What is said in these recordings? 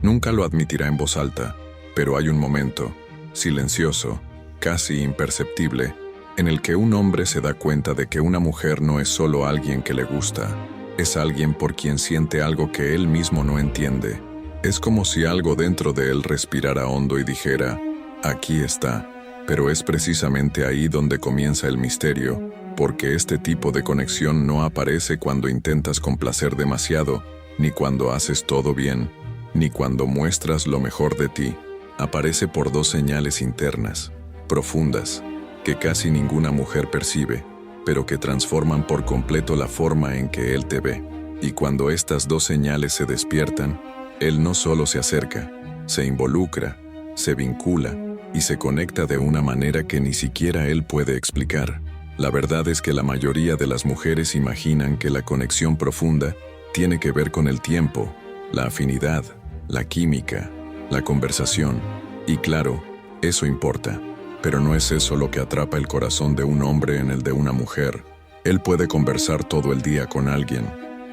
Nunca lo admitirá en voz alta, pero hay un momento, silencioso, casi imperceptible, en el que un hombre se da cuenta de que una mujer no es solo alguien que le gusta, es alguien por quien siente algo que él mismo no entiende. Es como si algo dentro de él respirara hondo y dijera, aquí está. Pero es precisamente ahí donde comienza el misterio, porque este tipo de conexión no aparece cuando intentas complacer demasiado, ni cuando haces todo bien, ni cuando muestras lo mejor de ti. Aparece por dos señales internas, profundas, que casi ninguna mujer percibe, pero que transforman por completo la forma en que él te ve. Y cuando estas dos señales se despiertan, él no solo se acerca, se involucra, se vincula y se conecta de una manera que ni siquiera él puede explicar. La verdad es que la mayoría de las mujeres imaginan que la conexión profunda tiene que ver con el tiempo, la afinidad, la química, la conversación. Y claro, eso importa. Pero no es eso lo que atrapa el corazón de un hombre en el de una mujer. Él puede conversar todo el día con alguien,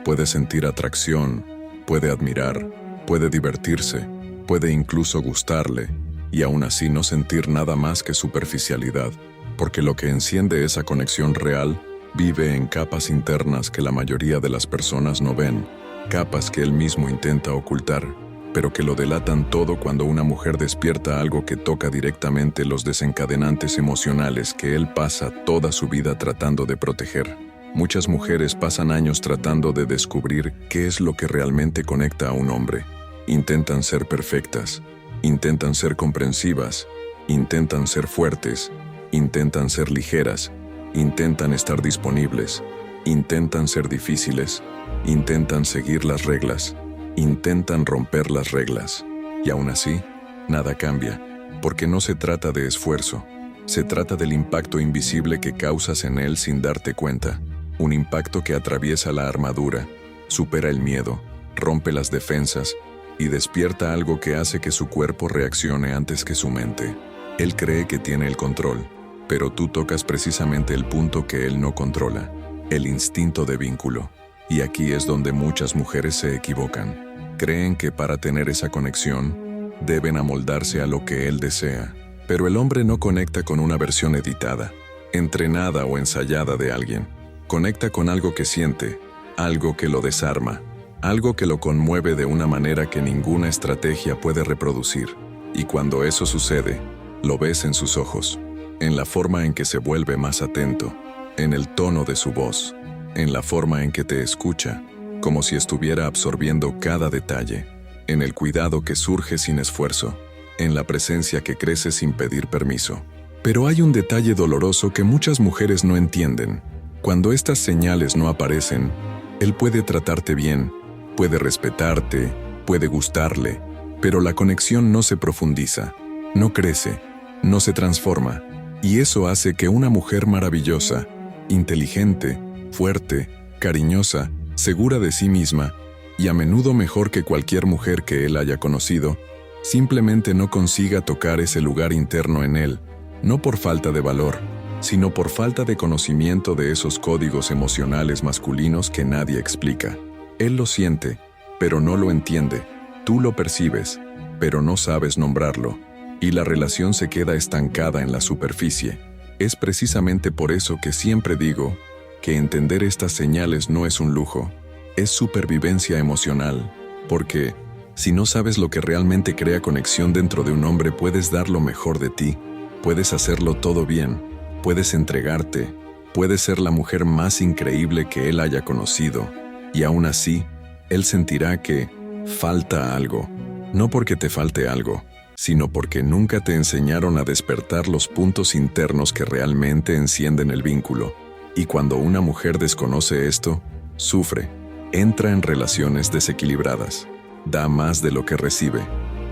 puede sentir atracción, puede admirar, puede divertirse, puede incluso gustarle, y aún así no sentir nada más que superficialidad, porque lo que enciende esa conexión real vive en capas internas que la mayoría de las personas no ven, capas que él mismo intenta ocultar, pero que lo delatan todo cuando una mujer despierta algo que toca directamente los desencadenantes emocionales que él pasa toda su vida tratando de proteger. Muchas mujeres pasan años tratando de descubrir qué es lo que realmente conecta a un hombre. Intentan ser perfectas, intentan ser comprensivas, intentan ser fuertes, intentan ser ligeras, intentan estar disponibles, intentan ser difíciles, intentan seguir las reglas, intentan romper las reglas. Y aún así, nada cambia, porque no se trata de esfuerzo, se trata del impacto invisible que causas en él sin darte cuenta. Un impacto que atraviesa la armadura, supera el miedo, rompe las defensas y despierta algo que hace que su cuerpo reaccione antes que su mente. Él cree que tiene el control, pero tú tocas precisamente el punto que él no controla, el instinto de vínculo. Y aquí es donde muchas mujeres se equivocan. Creen que para tener esa conexión, deben amoldarse a lo que él desea. Pero el hombre no conecta con una versión editada, entrenada o ensayada de alguien. Conecta con algo que siente, algo que lo desarma, algo que lo conmueve de una manera que ninguna estrategia puede reproducir. Y cuando eso sucede, lo ves en sus ojos, en la forma en que se vuelve más atento, en el tono de su voz, en la forma en que te escucha, como si estuviera absorbiendo cada detalle, en el cuidado que surge sin esfuerzo, en la presencia que crece sin pedir permiso. Pero hay un detalle doloroso que muchas mujeres no entienden. Cuando estas señales no aparecen, él puede tratarte bien, puede respetarte, puede gustarle, pero la conexión no se profundiza, no crece, no se transforma, y eso hace que una mujer maravillosa, inteligente, fuerte, cariñosa, segura de sí misma, y a menudo mejor que cualquier mujer que él haya conocido, simplemente no consiga tocar ese lugar interno en él, no por falta de valor, sino por falta de conocimiento de esos códigos emocionales masculinos que nadie explica. Él lo siente, pero no lo entiende. Tú lo percibes, pero no sabes nombrarlo. Y la relación se queda estancada en la superficie. Es precisamente por eso que siempre digo que entender estas señales no es un lujo, es supervivencia emocional. Porque, si no sabes lo que realmente crea conexión dentro de un hombre, puedes dar lo mejor de ti, puedes hacerlo todo bien, puedes entregarte, puedes ser la mujer más increíble que él haya conocido, y aún así, él sentirá que falta algo, no porque te falte algo, sino porque nunca te enseñaron a despertar los puntos internos que realmente encienden el vínculo. Y cuando una mujer desconoce esto, sufre, entra en relaciones desequilibradas, da más de lo que recibe,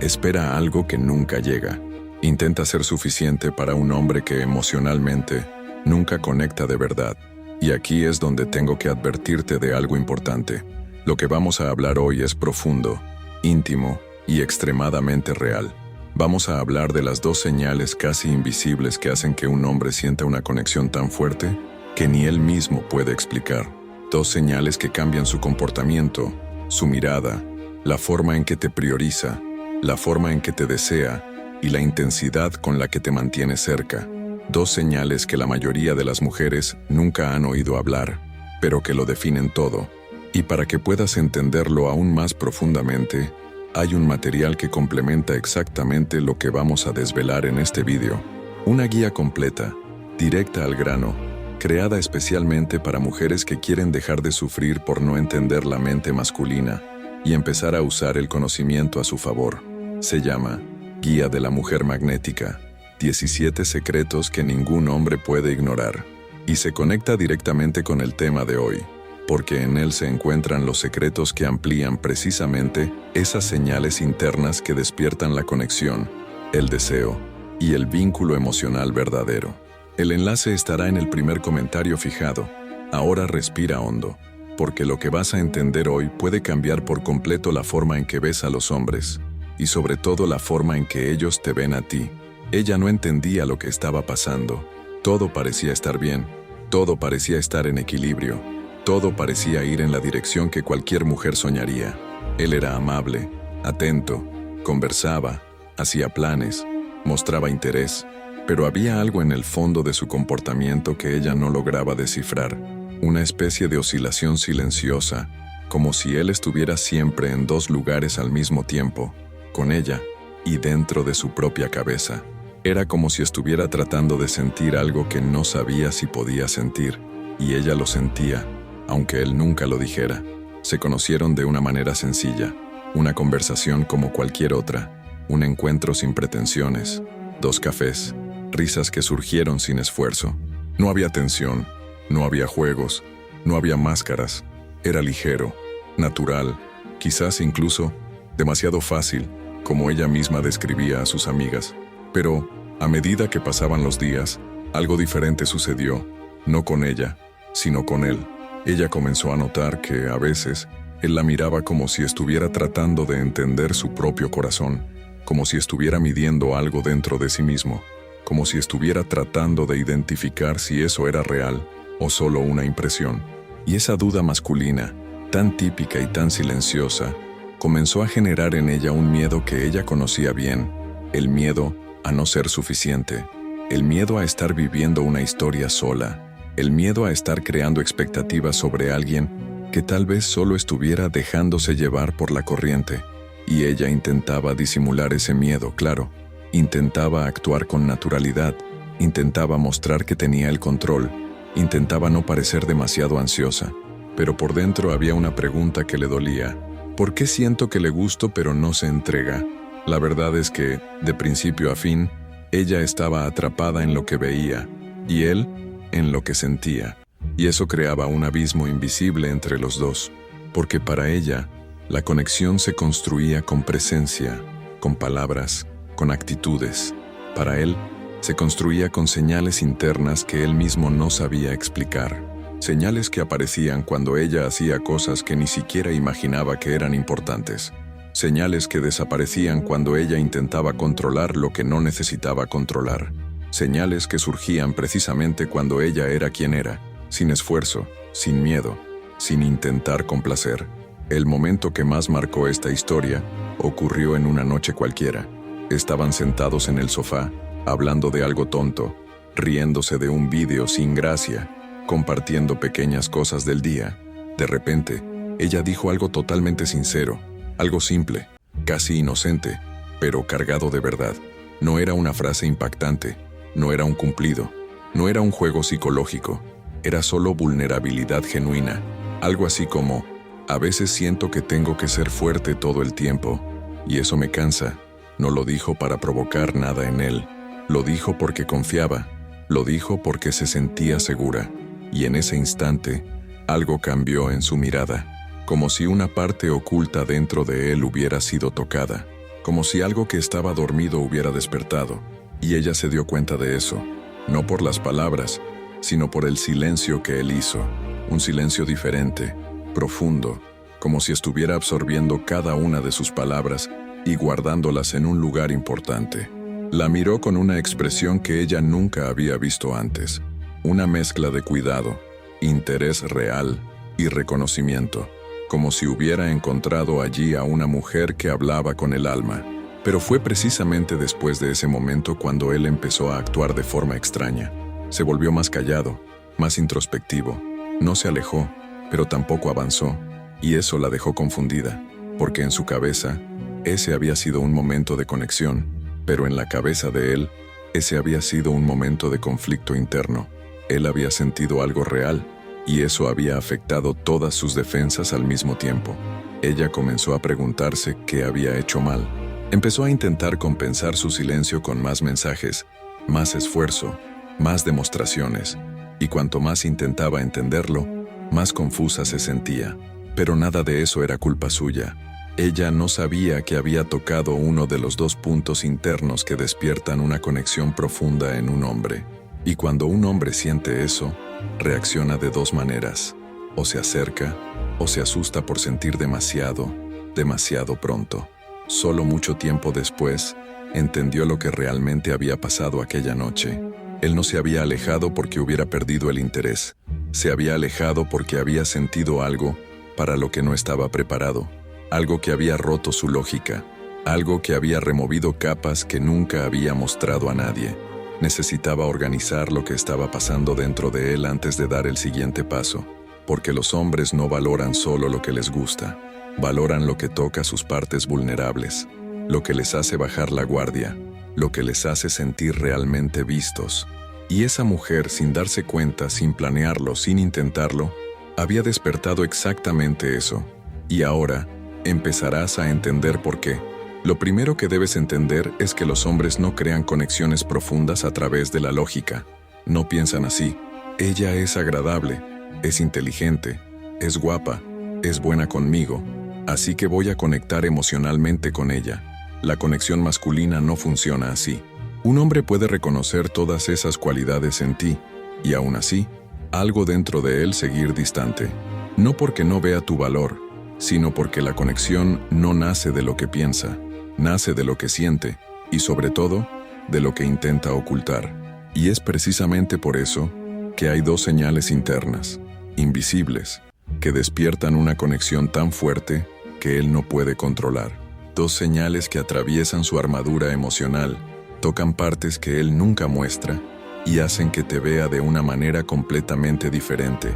espera algo que nunca llega. Intenta ser suficiente para un hombre que emocionalmente nunca conecta de verdad. Y aquí es donde tengo que advertirte de algo importante. Lo que vamos a hablar hoy es profundo, íntimo y extremadamente real. Vamos a hablar de las dos señales casi invisibles que hacen que un hombre sienta una conexión tan fuerte que ni él mismo puede explicar. Dos señales que cambian su comportamiento, su mirada, la forma en que te prioriza, la forma en que te desea y la intensidad con la que te mantiene cerca. Dos señales que la mayoría de las mujeres nunca han oído hablar, pero que lo definen todo. Y para que puedas entenderlo aún más profundamente, hay un material que complementa exactamente lo que vamos a desvelar en este vídeo. Una guía completa, directa al grano, creada especialmente para mujeres que quieren dejar de sufrir por no entender la mente masculina y empezar a usar el conocimiento a su favor. Se llama Guía de la Mujer Magnética, 17 secretos que ningún hombre puede ignorar, y se conecta directamente con el tema de hoy, porque en él se encuentran los secretos que amplían precisamente esas señales internas que despiertan la conexión, el deseo y el vínculo emocional verdadero. El enlace estará en el primer comentario fijado. Ahora respira hondo, porque lo que vas a entender hoy puede cambiar por completo la forma en que ves a los hombres, y sobre todo la forma en que ellos te ven a ti. Ella no entendía lo que estaba pasando. Todo parecía estar bien, todo parecía estar en equilibrio, todo parecía ir en la dirección que cualquier mujer soñaría. Él era amable, atento, conversaba, hacía planes, mostraba interés, pero había algo en el fondo de su comportamiento que ella no lograba descifrar, una especie de oscilación silenciosa, como si él estuviera siempre en dos lugares al mismo tiempo, con ella y dentro de su propia cabeza. Era como si estuviera tratando de sentir algo que no sabía si podía sentir, y ella lo sentía, aunque él nunca lo dijera. Se conocieron de una manera sencilla, una conversación como cualquier otra, un encuentro sin pretensiones, 2 cafés, risas que surgieron sin esfuerzo. No había tensión, no había juegos, no había máscaras. Era ligero, natural, quizás incluso demasiado fácil, como ella misma describía a sus amigas. Pero, a medida que pasaban los días, algo diferente sucedió, no con ella, sino con él. Ella comenzó a notar que, a veces, él la miraba como si estuviera tratando de entender su propio corazón, como si estuviera midiendo algo dentro de sí mismo, como si estuviera tratando de identificar si eso era real o solo una impresión. Y esa duda masculina, tan típica y tan silenciosa, comenzó a generar en ella un miedo que ella conocía bien, el miedo a no ser suficiente, el miedo a estar viviendo una historia sola, el miedo a estar creando expectativas sobre alguien que tal vez solo estuviera dejándose llevar por la corriente. Y ella intentaba disimular ese miedo, claro, intentaba actuar con naturalidad, intentaba mostrar que tenía el control, intentaba no parecer demasiado ansiosa, pero por dentro había una pregunta que le dolía. ¿Por qué siento que le gusto pero no se entrega? La verdad es que, de principio a fin, ella estaba atrapada en lo que veía, y él en lo que sentía, y eso creaba un abismo invisible entre los dos, porque para ella, la conexión se construía con presencia, con palabras, con actitudes. Para él, se construía con señales internas que él mismo no sabía explicar, señales que aparecían cuando ella hacía cosas que ni siquiera imaginaba que eran importantes. Señales que desaparecían cuando ella intentaba controlar lo que no necesitaba controlar. Señales que surgían precisamente cuando ella era quien era, sin esfuerzo, sin miedo, sin intentar complacer. El momento que más marcó esta historia ocurrió en una noche cualquiera. Estaban sentados en el sofá, hablando de algo tonto, riéndose de un vídeo sin gracia, compartiendo pequeñas cosas del día. De repente, ella dijo algo totalmente sincero, algo simple, casi inocente, pero cargado de verdad. No era una frase impactante, no era un cumplido, no era un juego psicológico, era solo vulnerabilidad genuina. Algo así como, a veces siento que tengo que ser fuerte todo el tiempo, y eso me cansa. No lo dijo para provocar nada en él, lo dijo porque confiaba, lo dijo porque se sentía segura, y en ese instante, algo cambió en su mirada. Como si una parte oculta dentro de él hubiera sido tocada, como si algo que estaba dormido hubiera despertado, y ella se dio cuenta de eso, no por las palabras, sino por el silencio que él hizo, un silencio diferente, profundo, como si estuviera absorbiendo cada una de sus palabras y guardándolas en un lugar importante. La miró con una expresión que ella nunca había visto antes, una mezcla de cuidado, interés real y reconocimiento, como si hubiera encontrado allí a una mujer que hablaba con el alma. Pero fue precisamente después de ese momento cuando él empezó a actuar de forma extraña. Se volvió más callado, más introspectivo. No se alejó, pero tampoco avanzó, y eso la dejó confundida, porque en su cabeza, ese había sido un momento de conexión, pero en la cabeza de él, ese había sido un momento de conflicto interno. Él había sentido algo real, y eso había afectado todas sus defensas al mismo tiempo. Ella comenzó a preguntarse qué había hecho mal. Empezó a intentar compensar su silencio con más mensajes, más esfuerzo, más demostraciones, y cuanto más intentaba entenderlo, más confusa se sentía. Pero nada de eso era culpa suya. Ella no sabía que había tocado uno de los dos puntos internos que despiertan una conexión profunda en un hombre. Y cuando un hombre siente eso, reacciona de dos maneras. O se acerca, o se asusta por sentir demasiado, demasiado pronto. Solo mucho tiempo después, entendió lo que realmente había pasado aquella noche. Él no se había alejado porque hubiera perdido el interés. Se había alejado porque había sentido algo para lo que no estaba preparado. Algo que había roto su lógica. Algo que había removido capas que nunca había mostrado a nadie. Necesitaba organizar lo que estaba pasando dentro de él antes de dar el siguiente paso. Porque los hombres no valoran solo lo que les gusta. Valoran lo que toca sus partes vulnerables, lo que les hace bajar la guardia, lo que les hace sentir realmente vistos. Y esa mujer, sin darse cuenta, sin planearlo, sin intentarlo, había despertado exactamente eso. Y ahora, empezarás a entender por qué. Lo primero que debes entender es que los hombres no crean conexiones profundas a través de la lógica. No piensan así. Ella es agradable, es inteligente, es guapa, es buena conmigo. Así que voy a conectar emocionalmente con ella. La conexión masculina no funciona así. Un hombre puede reconocer todas esas cualidades en ti, y aún así, algo dentro de él seguir distante. No porque no vea tu valor, sino porque la conexión no nace de lo que piensa, nace de lo que siente, y sobre todo, de lo que intenta ocultar. Y es precisamente por eso que hay dos señales internas, invisibles, que despiertan una conexión tan fuerte que él no puede controlar. Dos señales que atraviesan su armadura emocional, tocan partes que él nunca muestra y hacen que te vea de una manera completamente diferente.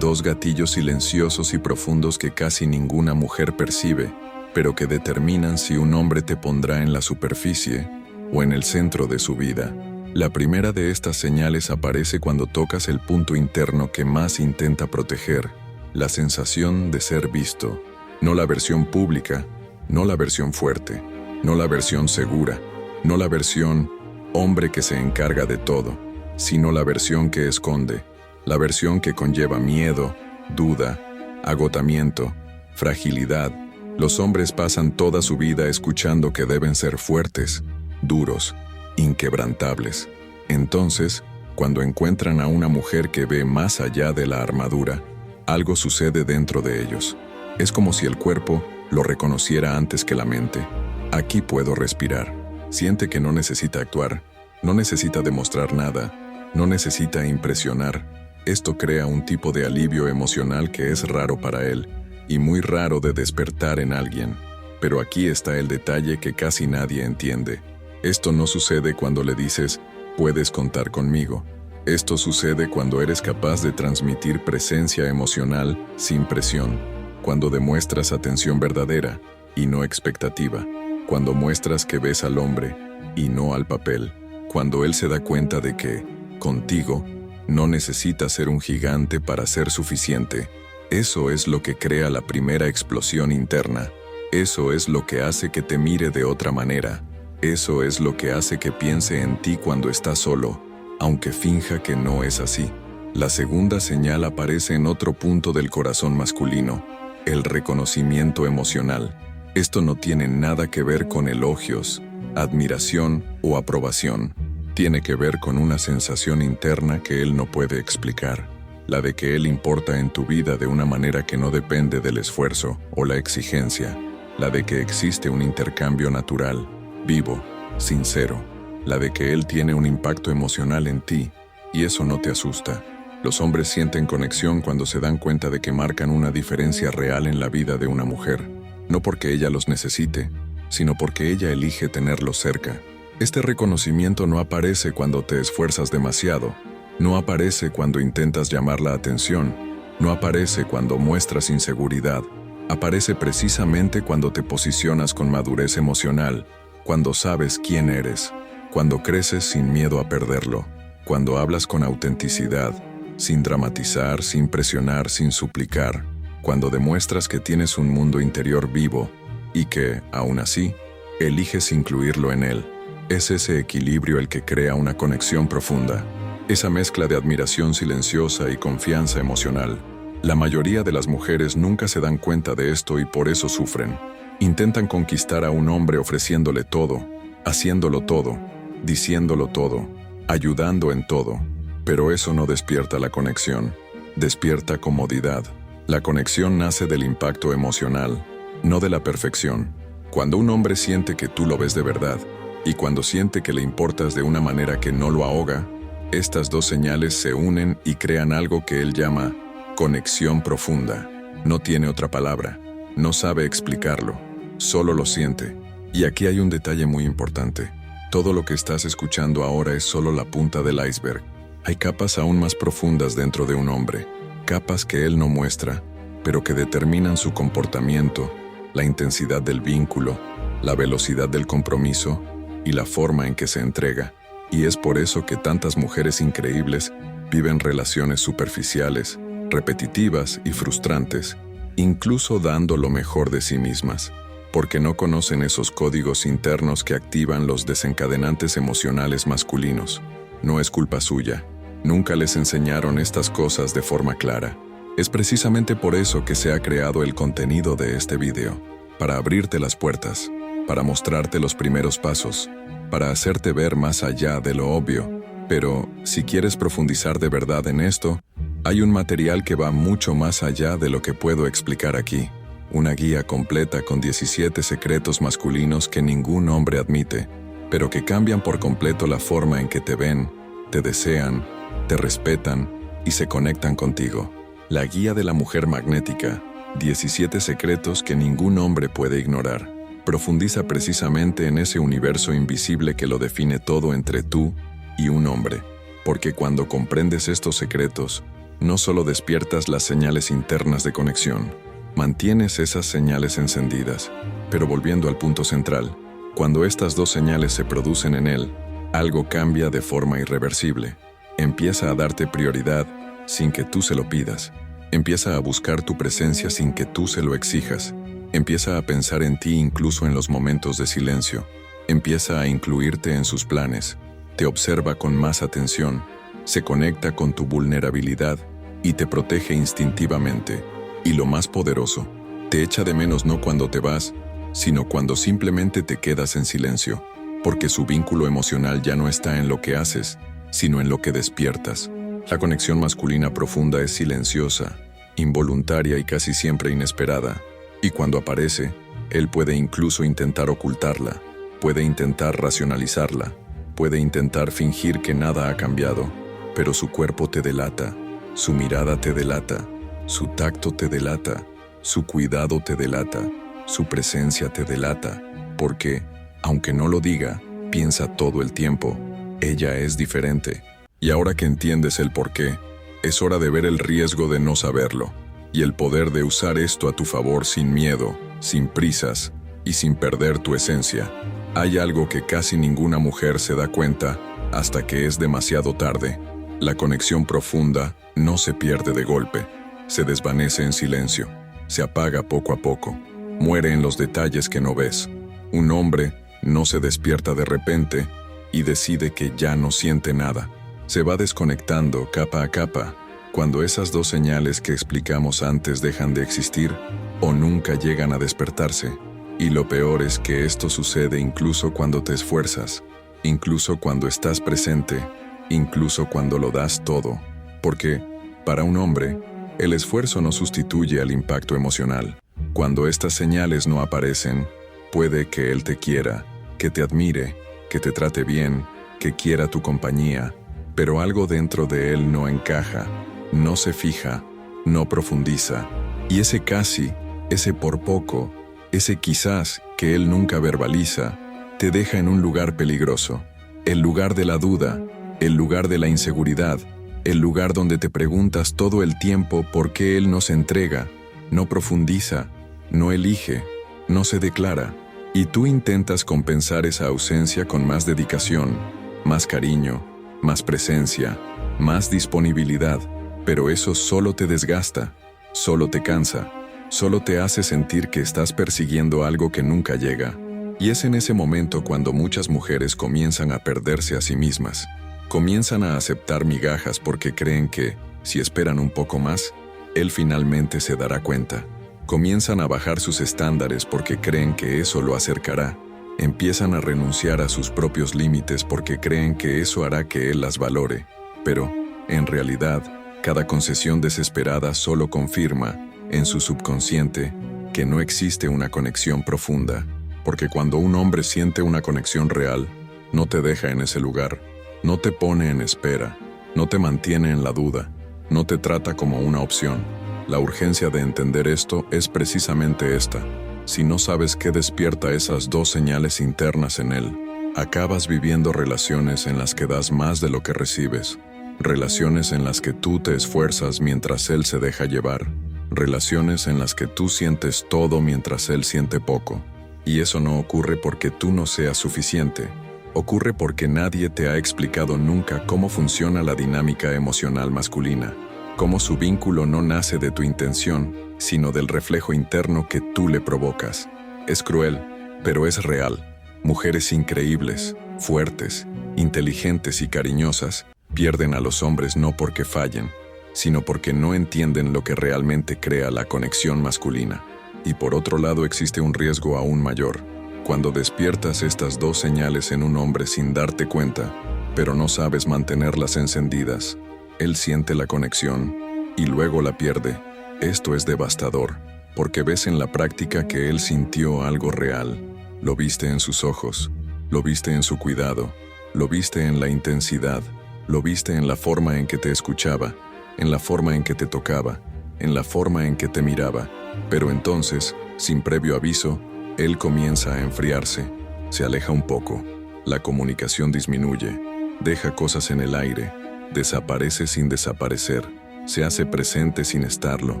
Dos gatillos silenciosos y profundos que casi ninguna mujer percibe, pero que determinan si un hombre te pondrá en la superficie o en el centro de su vida. La primera de estas señales aparece cuando tocas el punto interno que más intenta proteger, la sensación de ser visto. No la versión pública, no la versión fuerte, no la versión segura, no la versión hombre que se encarga de todo, sino la versión que esconde, la versión que conlleva miedo, duda, agotamiento, fragilidad. Los hombres pasan toda su vida escuchando que deben ser fuertes, duros, inquebrantables. Entonces, cuando encuentran a una mujer que ve más allá de la armadura, algo sucede dentro de ellos. Es como si el cuerpo lo reconociera antes que la mente. Aquí puedo respirar. Siente que no necesita actuar, no necesita demostrar nada, no necesita impresionar. Esto crea un tipo de alivio emocional que es raro para él, y muy raro de despertar en alguien. Pero aquí está el detalle que casi nadie entiende. Esto no sucede cuando le dices, puedes contar conmigo. Esto sucede cuando eres capaz de transmitir presencia emocional sin presión. Cuando demuestras atención verdadera y no expectativa, cuando muestras que ves al hombre y no al papel, cuando él se da cuenta de que, contigo, no necesitas ser un gigante para ser suficiente. Eso es lo que crea la primera explosión interna. Eso es lo que hace que te mire de otra manera. Eso es lo que hace que piense en ti cuando está solo, aunque finja que no es así. La segunda señal aparece en otro punto del corazón masculino, el reconocimiento emocional. Esto no tiene nada que ver con elogios, admiración o aprobación. Tiene que ver con una sensación interna que él no puede explicar, la de que él importa en tu vida de una manera que no depende del esfuerzo o la exigencia, la de que existe un intercambio natural, vivo, sincero, la de que él tiene un impacto emocional en ti, y eso no te asusta. Los hombres sienten conexión cuando se dan cuenta de que marcan una diferencia real en la vida de una mujer, no porque ella los necesite, sino porque ella elige tenerlo cerca. Este reconocimiento no aparece cuando te esfuerzas demasiado, no aparece cuando intentas llamar la atención, no aparece cuando muestras inseguridad, aparece precisamente cuando te posicionas con madurez emocional, cuando sabes quién eres, cuando creces sin miedo a perderlo, cuando hablas con autenticidad, sin dramatizar, sin presionar, sin suplicar, cuando demuestras que tienes un mundo interior vivo y que, aún así, eliges incluirlo en él. Es ese equilibrio el que crea una conexión profunda, esa mezcla de admiración silenciosa y confianza emocional. La mayoría de las mujeres nunca se dan cuenta de esto y por eso sufren. Intentan conquistar a un hombre ofreciéndole todo, haciéndolo todo, diciéndolo todo, ayudando en todo. Pero eso no despierta la conexión, despierta comodidad. La conexión nace del impacto emocional, no de la perfección. Cuando un hombre siente que tú lo ves de verdad, y cuando siente que le importas de una manera que no lo ahoga, estas dos señales se unen y crean algo que él llama conexión profunda. No tiene otra palabra, no sabe explicarlo, solo lo siente. Y aquí hay un detalle muy importante. Todo lo que estás escuchando ahora es solo la punta del iceberg. Hay capas aún más profundas dentro de un hombre, capas que él no muestra, pero que determinan su comportamiento, la intensidad del vínculo, la velocidad del compromiso y la forma en que se entrega. Y es por eso que tantas mujeres increíbles viven relaciones superficiales, repetitivas y frustrantes, incluso dando lo mejor de sí mismas, porque no conocen esos códigos internos que activan los desencadenantes emocionales masculinos. No es culpa suya. Nunca les enseñaron estas cosas de forma clara. Es precisamente por eso que se ha creado el contenido de este video, para abrirte las puertas, para mostrarte los primeros pasos, para hacerte ver más allá de lo obvio. Pero, si quieres profundizar de verdad en esto, hay un material que va mucho más allá de lo que puedo explicar aquí. Una guía completa con 17 secretos masculinos que ningún hombre admite, pero que cambian por completo la forma en que te ven, te desean, te respetan y se conectan contigo. La guía de la mujer magnética, 17 secretos que ningún hombre puede ignorar, profundiza precisamente en ese universo invisible que lo define todo entre tú y un hombre. Porque cuando comprendes estos secretos, no solo despiertas las señales internas de conexión, mantienes esas señales encendidas. Pero volviendo al punto central, cuando estas dos señales se producen en él, algo cambia de forma irreversible. Empieza a darte prioridad sin que tú se lo pidas. Empieza a buscar tu presencia sin que tú se lo exijas. Empieza a pensar en ti incluso en los momentos de silencio. Empieza a incluirte en sus planes. Te observa con más atención. Se conecta con tu vulnerabilidad y te protege instintivamente. Y lo más poderoso, te echa de menos no cuando te vas, sino cuando simplemente te quedas en silencio, porque su vínculo emocional ya no está en lo que haces, sino en lo que despiertas. La conexión masculina profunda es silenciosa, involuntaria y casi siempre inesperada, y cuando aparece, él puede incluso intentar ocultarla, puede intentar racionalizarla, puede intentar fingir que nada ha cambiado, pero su cuerpo te delata, su mirada te delata, su tacto te delata, su cuidado te delata, su presencia te delata, porque, aunque no lo diga, piensa todo el tiempo, ella es diferente. Y ahora que entiendes el porqué, es hora de ver el riesgo de no saberlo, y el poder de usar esto a tu favor sin miedo, sin prisas y sin perder tu esencia. Hay algo que casi ninguna mujer se da cuenta hasta que es demasiado tarde. La conexión profunda no se pierde de golpe, se desvanece en silencio, se apaga poco a poco, muere en los detalles que no ves. Un hombre no se despierta de repente y decide que ya no siente nada. Se va desconectando capa a capa, cuando esas dos señales que explicamos antes dejan de existir o nunca llegan a despertarse. Y lo peor es que esto sucede incluso cuando te esfuerzas, incluso cuando estás presente, incluso cuando lo das todo. Porque, para un hombre, el esfuerzo no sustituye al impacto emocional. Cuando estas señales no aparecen, puede que él te quiera, que te admire, que te trate bien, que quiera tu compañía, pero algo dentro de él no encaja, no se fija, no profundiza. Y ese casi, ese por poco, ese quizás que él nunca verbaliza, te deja en un lugar peligroso, el lugar de la duda, el lugar de la inseguridad, el lugar donde te preguntas todo el tiempo por qué él no se entrega, no profundiza, no elige, no se declara, y tú intentas compensar esa ausencia con más dedicación, más cariño, más presencia, más disponibilidad, pero eso solo te desgasta, solo te cansa, solo te hace sentir que estás persiguiendo algo que nunca llega. Y es en ese momento cuando muchas mujeres comienzan a perderse a sí mismas. Comienzan a aceptar migajas porque creen que, si esperan un poco más, él finalmente se dará cuenta. Comienzan a bajar sus estándares porque creen que eso lo acercará. Empiezan a renunciar a sus propios límites porque creen que eso hará que él las valore. Pero, en realidad, cada concesión desesperada solo confirma, en su subconsciente, que no existe una conexión profunda. Porque cuando un hombre siente una conexión real, no te deja en ese lugar, no te pone en espera, no te mantiene en la duda, no te trata como una opción. La urgencia de entender esto es precisamente esta. Si no sabes qué despierta esas dos señales internas en él, acabas viviendo relaciones en las que das más de lo que recibes, relaciones en las que tú te esfuerzas mientras él se deja llevar, relaciones en las que tú sientes todo mientras él siente poco. Y eso no ocurre porque tú no seas suficiente. Ocurre porque nadie te ha explicado nunca cómo funciona la dinámica emocional masculina, cómo su vínculo no nace de tu intención, sino del reflejo interno que tú le provocas. Es cruel, pero es real. Mujeres increíbles, fuertes, inteligentes y cariñosas pierden a los hombres no porque fallen, sino porque no entienden lo que realmente crea la conexión masculina. Y por otro lado existe un riesgo aún mayor. Cuando despiertas estas dos señales en un hombre sin darte cuenta, pero no sabes mantenerlas encendidas, él siente la conexión y luego la pierde. Esto es devastador, porque ves en la práctica que él sintió algo real. Lo viste en sus ojos, lo viste en su cuidado, lo viste en la intensidad, lo viste en la forma en que te escuchaba, en la forma en que te tocaba, en la forma en que te miraba. Pero entonces, sin previo aviso, él comienza a enfriarse, se aleja un poco, la comunicación disminuye, deja cosas en el aire, desaparece sin desaparecer, se hace presente sin estarlo,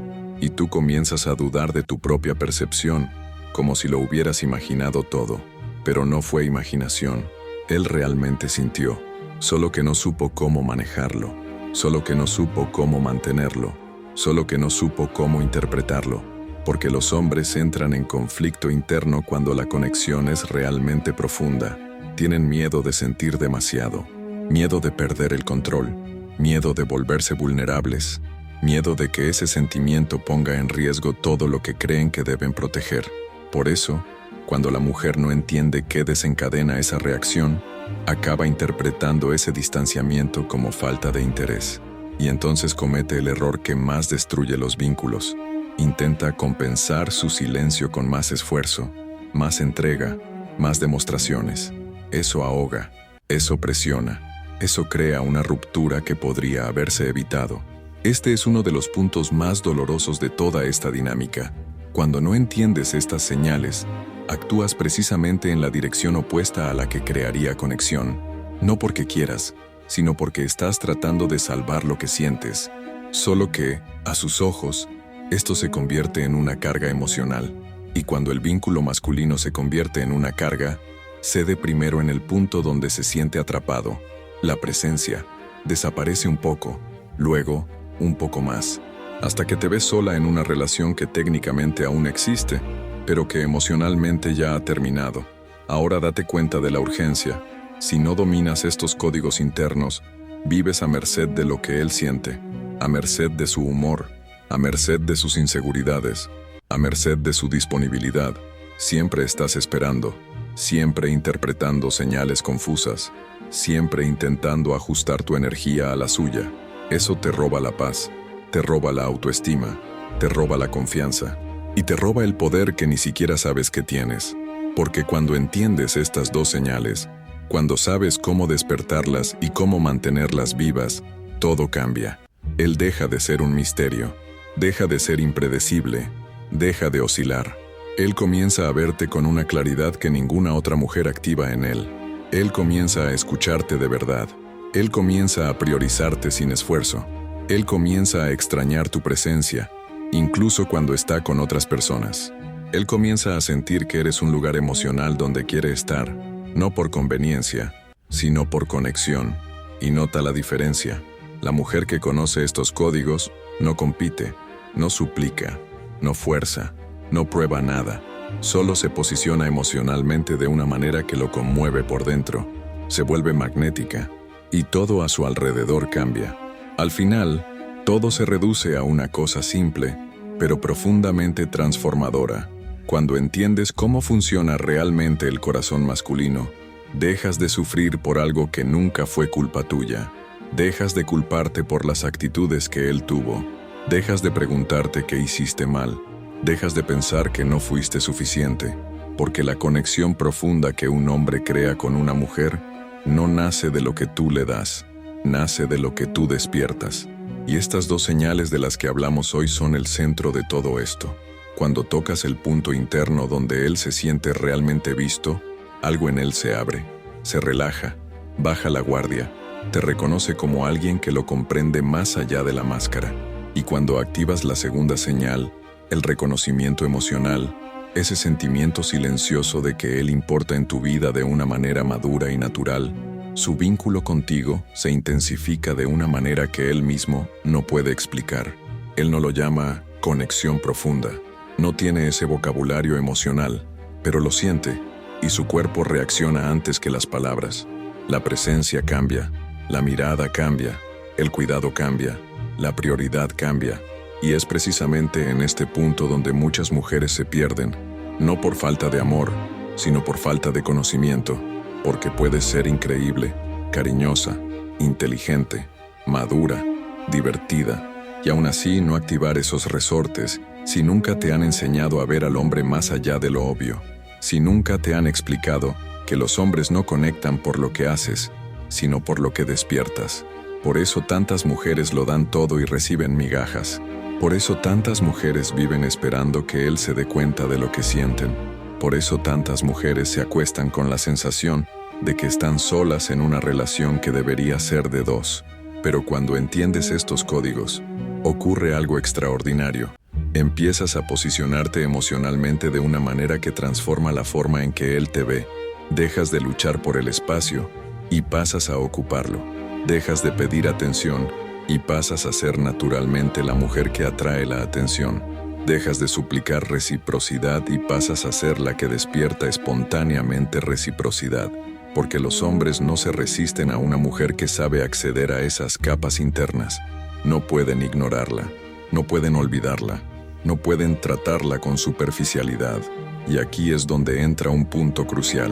y tú comienzas a dudar de tu propia percepción, como si lo hubieras imaginado todo. Pero no fue imaginación, él realmente sintió, solo que no supo cómo manejarlo, solo que no supo cómo mantenerlo, solo que no supo cómo interpretarlo. Porque los hombres entran en conflicto interno cuando la conexión es realmente profunda. Tienen miedo de sentir demasiado, miedo de perder el control, miedo de volverse vulnerables, miedo de que ese sentimiento ponga en riesgo todo lo que creen que deben proteger. Por eso, cuando la mujer no entiende qué desencadena esa reacción, acaba interpretando ese distanciamiento como falta de interés. Y entonces comete el error que más destruye los vínculos. Intenta compensar su silencio con más esfuerzo, más entrega, más demostraciones. Eso ahoga, eso presiona, eso crea una ruptura que podría haberse evitado. Este es uno de los puntos más dolorosos de toda esta dinámica. Cuando no entiendes estas señales, actúas precisamente en la dirección opuesta a la que crearía conexión, no porque quieras, sino porque estás tratando de salvar lo que sientes. Solo que, a sus ojos, esto se convierte en una carga emocional, y cuando el vínculo masculino se convierte en una carga, cede primero en el punto donde se siente atrapado. La presencia desaparece un poco, luego un poco más, hasta que te ves sola en una relación que técnicamente aún existe, pero que emocionalmente ya ha terminado. Ahora date cuenta de la urgencia. Si no dominas estos códigos internos, vives a merced de lo que él siente, a merced de su humor, a merced de sus inseguridades, a merced de su disponibilidad. Siempre estás esperando, siempre interpretando señales confusas, siempre intentando ajustar tu energía a la suya. Eso te roba la paz, te roba la autoestima, te roba la confianza y te roba el poder que ni siquiera sabes que tienes. Porque cuando entiendes estas dos señales, cuando sabes cómo despertarlas y cómo mantenerlas vivas, todo cambia. Él deja de ser un misterio. Deja de ser impredecible, deja de oscilar. Él comienza a verte con una claridad que ninguna otra mujer activa en él. Él comienza a escucharte de verdad. Él comienza a priorizarte sin esfuerzo. Él comienza a extrañar tu presencia, incluso cuando está con otras personas. Él comienza a sentir que eres un lugar emocional donde quiere estar, no por conveniencia, sino por conexión. Y nota la diferencia. La mujer que conoce estos códigos no compite, no suplica, no fuerza, no prueba nada. Solo se posiciona emocionalmente de una manera que lo conmueve por dentro. Se vuelve magnética y todo a su alrededor cambia. Al final, todo se reduce a una cosa simple, pero profundamente transformadora. Cuando entiendes cómo funciona realmente el corazón masculino, dejas de sufrir por algo que nunca fue culpa tuya. Dejas de culparte por las actitudes que él tuvo. Dejas de preguntarte qué hiciste mal. Dejas de pensar que no fuiste suficiente, porque la conexión profunda que un hombre crea con una mujer no nace de lo que tú le das, nace de lo que tú despiertas. Y estas dos señales de las que hablamos hoy son el centro de todo esto. Cuando tocas el punto interno donde él se siente realmente visto, algo en él se abre, se relaja, baja la guardia, te reconoce como alguien que lo comprende más allá de la máscara. Y cuando activas la segunda señal, el reconocimiento emocional, ese sentimiento silencioso de que él importa en tu vida de una manera madura y natural, su vínculo contigo se intensifica de una manera que él mismo no puede explicar. Él no lo llama conexión profunda. No tiene ese vocabulario emocional, pero lo siente, y su cuerpo reacciona antes que las palabras. La presencia cambia, la mirada cambia, el cuidado cambia, la prioridad cambia, y es precisamente en este punto donde muchas mujeres se pierden, no por falta de amor, sino por falta de conocimiento, porque puedes ser increíble, cariñosa, inteligente, madura, divertida, y aún así no activar esos resortes si nunca te han enseñado a ver al hombre más allá de lo obvio, si nunca te han explicado que los hombres no conectan por lo que haces, sino por lo que despiertas. Por eso tantas mujeres lo dan todo y reciben migajas. Por eso tantas mujeres viven esperando que él se dé cuenta de lo que sienten. Por eso tantas mujeres se acuestan con la sensación de que están solas en una relación que debería ser de dos. Pero cuando entiendes estos códigos, ocurre algo extraordinario. Empiezas a posicionarte emocionalmente de una manera que transforma la forma en que él te ve. Dejas de luchar por el espacio y pasas a ocuparlo. Dejas de pedir atención y pasas a ser naturalmente la mujer que atrae la atención. Dejas de suplicar reciprocidad y pasas a ser la que despierta espontáneamente reciprocidad. Porque los hombres no se resisten a una mujer que sabe acceder a esas capas internas. No pueden ignorarla, no pueden olvidarla, no pueden tratarla con superficialidad. Y aquí es donde entra un punto crucial.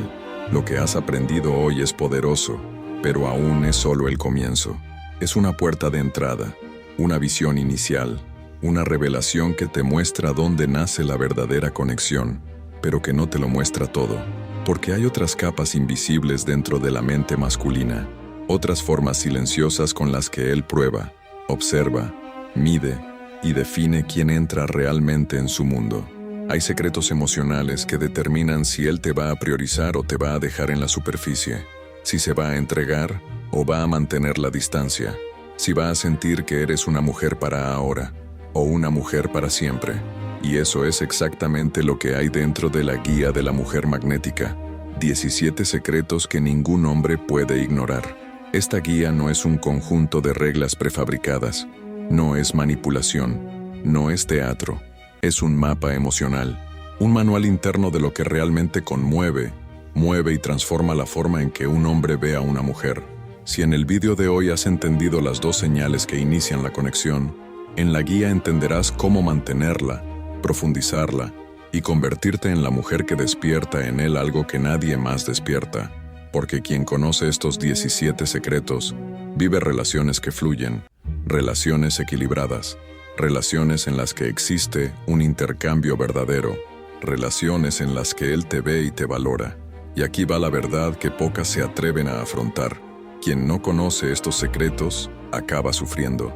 Lo que has aprendido hoy es poderoso, pero aún es solo el comienzo. Es una puerta de entrada, una visión inicial, una revelación que te muestra dónde nace la verdadera conexión, pero que no te lo muestra todo. Porque hay otras capas invisibles dentro de la mente masculina, otras formas silenciosas con las que él prueba, observa, mide y define quién entra realmente en su mundo. Hay secretos emocionales que determinan si él te va a priorizar o te va a dejar en la superficie, si se va a entregar o va a mantener la distancia, si va a sentir que eres una mujer para ahora o una mujer para siempre. Y eso es exactamente lo que hay dentro de la guía de la mujer magnética. 17 secretos que ningún hombre puede ignorar. Esta guía no es un conjunto de reglas prefabricadas, no es manipulación, no es teatro, es un mapa emocional, un manual interno de lo que realmente conmueve, mueve y transforma la forma en que un hombre ve a una mujer. Si en el vídeo de hoy has entendido las dos señales que inician la conexión, en la guía entenderás cómo mantenerla, profundizarla y convertirte en la mujer que despierta en él algo que nadie más despierta, porque quien conoce estos 17 secretos vive relaciones que fluyen, relaciones equilibradas, relaciones en las que existe un intercambio verdadero, relaciones en las que él te ve y te valora. Y aquí va la verdad que pocas se atreven a afrontar. Quien no conoce estos secretos acaba sufriendo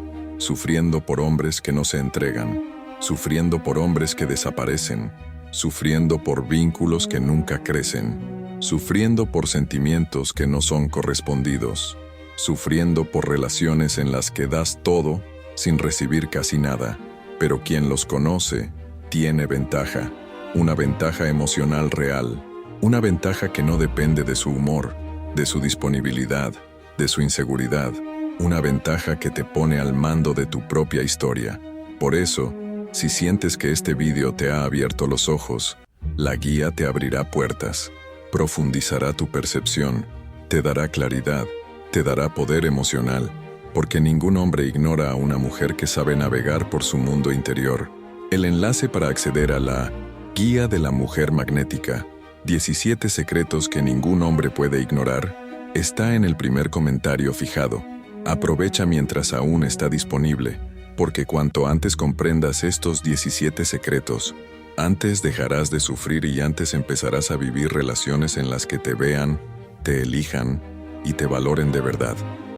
por hombres que no se entregan, sufriendo por hombres que desaparecen, sufriendo por vínculos que nunca crecen, sufriendo por sentimientos que no son correspondidos, sufriendo por relaciones en las que das todo sin recibir casi nada, pero quien los conoce tiene ventaja, una ventaja emocional real, una ventaja que no depende de su humor, de su disponibilidad, de su inseguridad, una ventaja que te pone al mando de tu propia historia. Por eso, si sientes que este vídeo te ha abierto los ojos, la guía te abrirá puertas, profundizará tu percepción, te dará claridad, te dará poder emocional, porque ningún hombre ignora a una mujer que sabe navegar por su mundo interior. El enlace para acceder a la Guía de la Mujer Magnética, 17 secretos que ningún hombre puede ignorar, está en el primer comentario fijado. Aprovecha mientras aún está disponible, porque cuanto antes comprendas estos 17 secretos, antes dejarás de sufrir y antes empezarás a vivir relaciones en las que te vean, te elijan y te valoren de verdad.